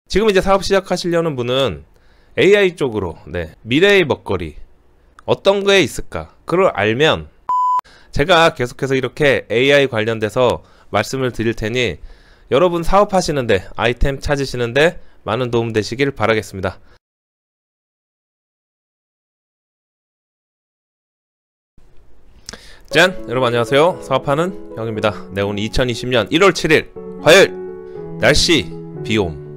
지금 이제 사업 시작하시려는 분은 AI 쪽으로 미래의 먹거리 어떤 거에 있을까 그걸 알면 제가 계속해서 이렇게 AI 관련돼서 말씀을 드릴 테니 여러분 사업하시는데 아이템 찾으시는데 많은 도움 되시길 바라겠습니다. 짠! 여러분 안녕하세요. 사업하는 형입니다. 네, 오늘 2020년 1월 7일 화요일 날씨 비옴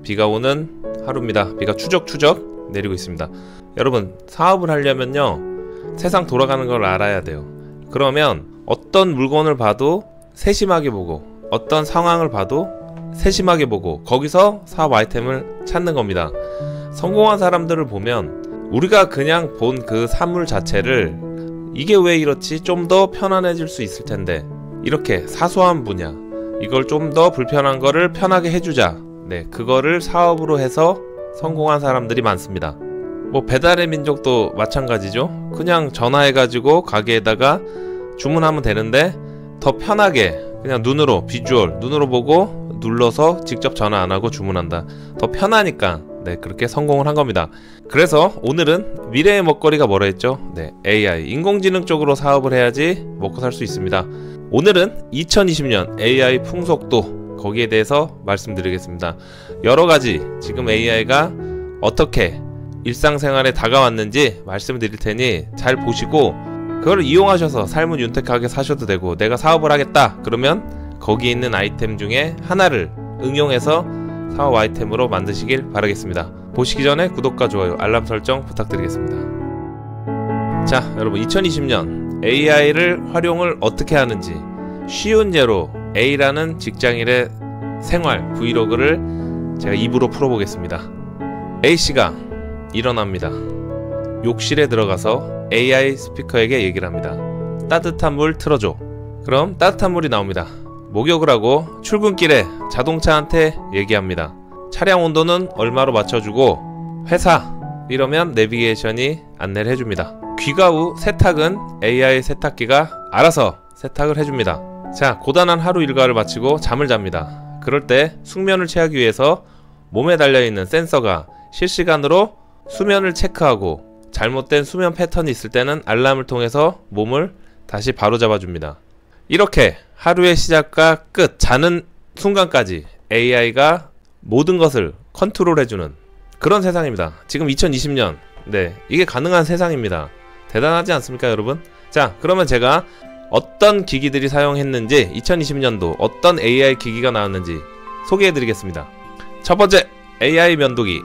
비가 오는 하루입니다. 비가 추적추적 내리고 있습니다. 여러분 사업을 하려면요 세상 돌아가는 걸 알아야 돼요. 그러면 어떤 물건을 봐도 세심하게 보고 어떤 상황을 봐도 세심하게 보고 거기서 사업 아이템을 찾는 겁니다. 성공한 사람들을 보면 우리가 그냥 본 그 사물 자체를 이게 왜 이렇지? 좀 더 편안해질 수 있을 텐데 이렇게 사소한 분야 이걸 좀 더 불편한 거를 편하게 해주자. 그거를 사업으로 해서 성공한 사람들이 많습니다. 뭐 배달의 민족도 마찬가지죠. 그냥 전화해가지고 가게에다가 주문하면 되는데 더 편하게 그냥 눈으로 비주얼 눈으로 보고 눌러서 직접 전화 안하고 주문한다. 더 편하니까 그렇게 성공을 한 겁니다. 그래서 오늘은 미래의 먹거리가 뭐라 했죠? AI 인공지능 쪽으로 사업을 해야지 먹고 살 수 있습니다. 오늘은 2020년 AI 풍속도 거기에 대해서 말씀드리겠습니다. 여러가지 지금 AI가 어떻게 일상생활에 다가왔는지 말씀드릴 테니 잘 보시고 그걸 이용하셔서 삶을 윤택하게 사셔도 되고 내가 사업을 하겠다 그러면 거기 있는 아이템 중에 하나를 응용해서 사업 아이템으로 만드시길 바라겠습니다. 보시기 전에 구독과 좋아요 알람 설정 부탁드리겠습니다. 자 여러분 2020년 AI를 활용을 어떻게 하는지 쉬운 예로 A라는 직장인의 생활 브이로그를 제가 입으로 풀어보겠습니다. A씨가 일어납니다. 욕실에 들어가서 AI 스피커에게 얘기를 합니다. 따뜻한 물 틀어줘. 그럼 따뜻한 물이 나옵니다. 목욕을 하고 출근길에 자동차한테 얘기합니다. 차량 온도는 얼마로 맞춰주고 회사 이러면 내비게이션이 안내를 해줍니다. 귀가 후 세탁은 AI 세탁기가 알아서 세탁을 해줍니다. 자 고단한 하루 일과를 마치고 잠을 잡니다. 그럴 때 숙면을 취하기 위해서 몸에 달려있는 센서가 실시간으로 수면을 체크하고 잘못된 수면 패턴이 있을 때는 알람을 통해서 몸을 다시 바로잡아 줍니다. 이렇게 하루의 시작과 끝 자는 순간까지 AI가 모든 것을 컨트롤해주는 그런 세상입니다. 지금 2020년 이게 가능한 세상입니다. 대단하지 않습니까 여러분? 자 그러면 제가 어떤 기기들이 사용했는지 2020년도 어떤 AI 기기가 나왔는지 소개해드리겠습니다. 첫 번째 AI 면도기.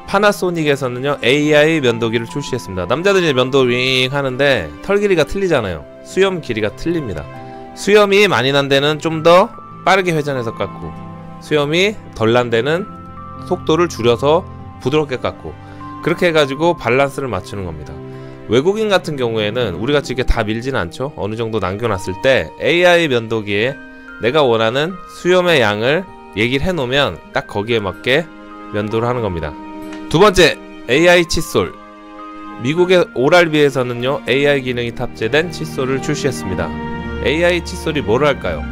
파나소닉에서는요 AI 면도기를 출시했습니다. 남자들이 면도 윙 하는데 털 길이가 틀리잖아요. 수염 길이가 틀립니다. 수염이 많이 난 데는 좀 더 빠르게 회전해서 깎고 수염이 덜 난 데는 속도를 줄여서 부드럽게 깎고 그렇게 해가지고 밸런스를 맞추는 겁니다. 외국인 같은 경우에는 우리같이 이게 다 밀지는 않죠. 어느 정도 남겨놨을 때 AI 면도기에 내가 원하는 수염의 양을 얘기를 해놓으면 딱 거기에 맞게 면도를 하는 겁니다. 두 번째 AI 칫솔. 미국의 오랄비에서는요 AI 기능이 탑재된 칫솔을 출시했습니다. AI 칫솔이 뭐를 할까요?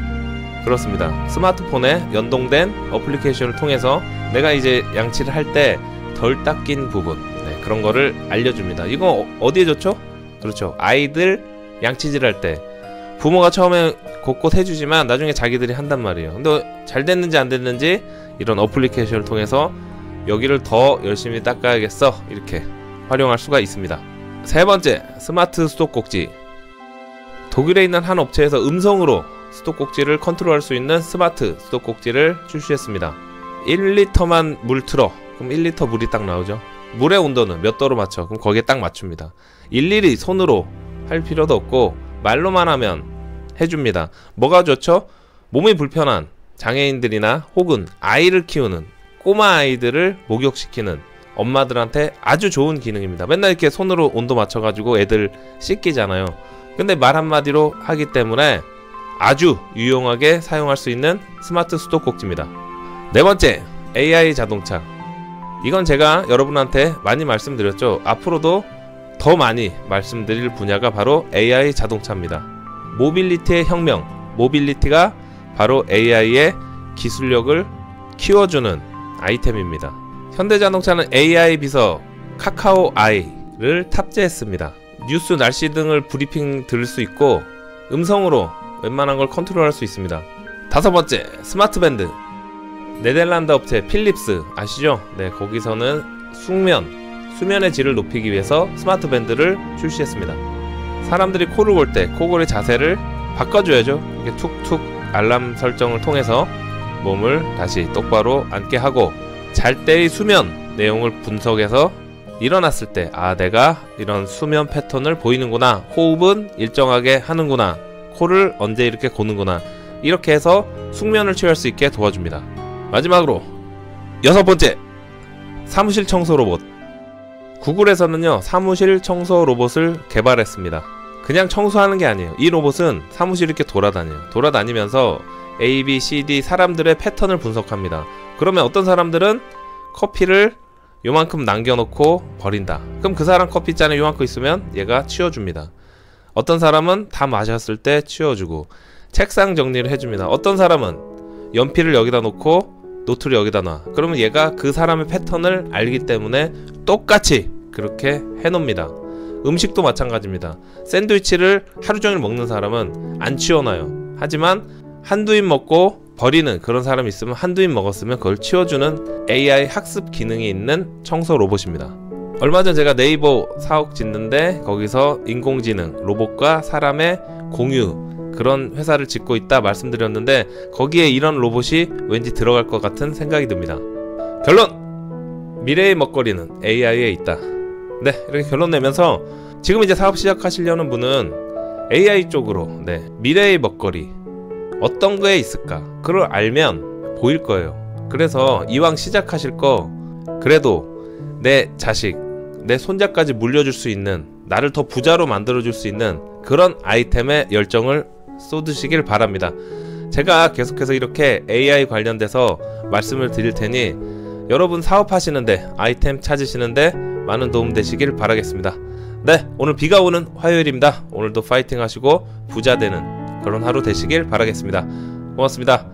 그렇습니다. 스마트폰에 연동된 어플리케이션을 통해서 내가 이제 양치를 할 때 덜 닦인 부분 그런 거를 알려줍니다. 이거 어디에 좋죠? 그렇죠. 아이들 양치질 할 때 부모가 처음에 곳곳 해주지만 나중에 자기들이 한단 말이에요. 근데 잘 됐는지 안 됐는지 이런 어플리케이션을 통해서 여기를 더 열심히 닦아야겠어 이렇게 활용할 수가 있습니다. 세 번째 스마트 수도꼭지. 독일에 있는 한 업체에서 음성으로 수도꼭지를 컨트롤할 수 있는 스마트 수도꼭지를 출시했습니다. 1리터만 물 틀어 그럼 1리터 물이 딱 나오죠. 물의 온도는 몇 도로 맞춰 그럼 거기에 딱 맞춥니다. 일일이 손으로 할 필요도 없고 말로만 하면 해줍니다. 뭐가 좋죠? 몸이 불편한 장애인들이나 혹은 아이를 키우는 꼬마 아이들을 목욕시키는 엄마들한테 아주 좋은 기능입니다. 맨날 이렇게 손으로 온도 맞춰가지고 애들 씻기잖아요. 근데 말 한마디로 하기 때문에 아주 유용하게 사용할 수 있는 스마트 수도꼭지입니다. 네 번째 AI 자동차. 이건 제가 여러분한테 많이 말씀드렸죠. 앞으로도 더 많이 말씀드릴 분야가 바로 AI 자동차입니다. 모빌리티의 혁명, 모빌리티가 바로 AI의 기술력을 키워주는 아이템입니다. 현대자동차는 AI 비서 카카오 아이를 탑재했습니다. 뉴스, 날씨 등을 브리핑 들을 수 있고 음성으로 웬만한 걸 컨트롤할 수 있습니다. 5번째, 스마트 밴드. 네덜란드 업체 필립스 아시죠? 네, 거기서는 수면의 질을 높이기 위해서 스마트 밴드를 출시했습니다. 사람들이 코를 골 때 코골이 자세를 바꿔줘야죠. 이게 툭툭 알람 설정을 통해서 몸을 다시 똑바로 앉게 하고, 잘 때의 수면 내용을 분석해서 일어났을 때 내가 이런 수면 패턴을 보이는구나, 호흡은 일정하게 하는구나, 코를 언제 이렇게 고는구나, 이렇게 해서 숙면을 취할 수 있게 도와줍니다. 마지막으로 6번째, 사무실 청소 로봇. 구글에서는요 사무실 청소 로봇을 개발했습니다. 그냥 청소하는 게 아니에요. 이 로봇은 사무실 이렇게 돌아다니면서 A, B, C, D 사람들의 패턴을 분석합니다. 그러면 어떤 사람들은 커피를 요만큼 남겨놓고 버린다. 그럼 그 사람 커피잔에 요만큼 있으면 얘가 치워줍니다. 어떤 사람은 다 마셨을 때 치워주고, 책상 정리를 해줍니다. 어떤 사람은 연필을 여기다 놓고 노트를 여기다 놔. 그러면 얘가 그 사람의 패턴을 알기 때문에 똑같이 그렇게 해놓습니다. 음식도 마찬가지입니다. 샌드위치를 하루 종일 먹는 사람은 안 치워놔요. 하지만 한두 입 먹고 버리는 그런 사람이 있으면 한두 입 먹었으면 그걸 치워주는 AI 학습 기능이 있는 청소 로봇입니다. 얼마 전 제가 네이버 사옥 짓는데 거기서 인공지능 로봇과 사람의 공유, 그런 회사를 짓고 있다 말씀드렸는데 거기에 이런 로봇이 왠지 들어갈 것 같은 생각이 듭니다. 결론! 미래의 먹거리는 AI에 있다. 네, 이렇게 결론 내면서 지금 이제 사업 시작하시려는 분은 AI 쪽으로 미래의 먹거리 어떤 거에 있을까? 그걸 알면 보일 거예요. 그래서 이왕 시작하실 거 그래도 내 자식, 내 손자까지 물려줄 수 있는, 나를 더 부자로 만들어줄 수 있는 그런 아이템에 열정을 쏟으시길 바랍니다. 제가 계속해서 이렇게 AI 관련돼서 말씀을 드릴 테니 여러분 사업하시는데, 아이템 찾으시는데 많은 도움 되시길 바라겠습니다. 네, 오늘 비가 오는 화요일입니다. 오늘도 파이팅 하시고 부자 되는 그런 하루 되시길 바라겠습니다. 고맙습니다.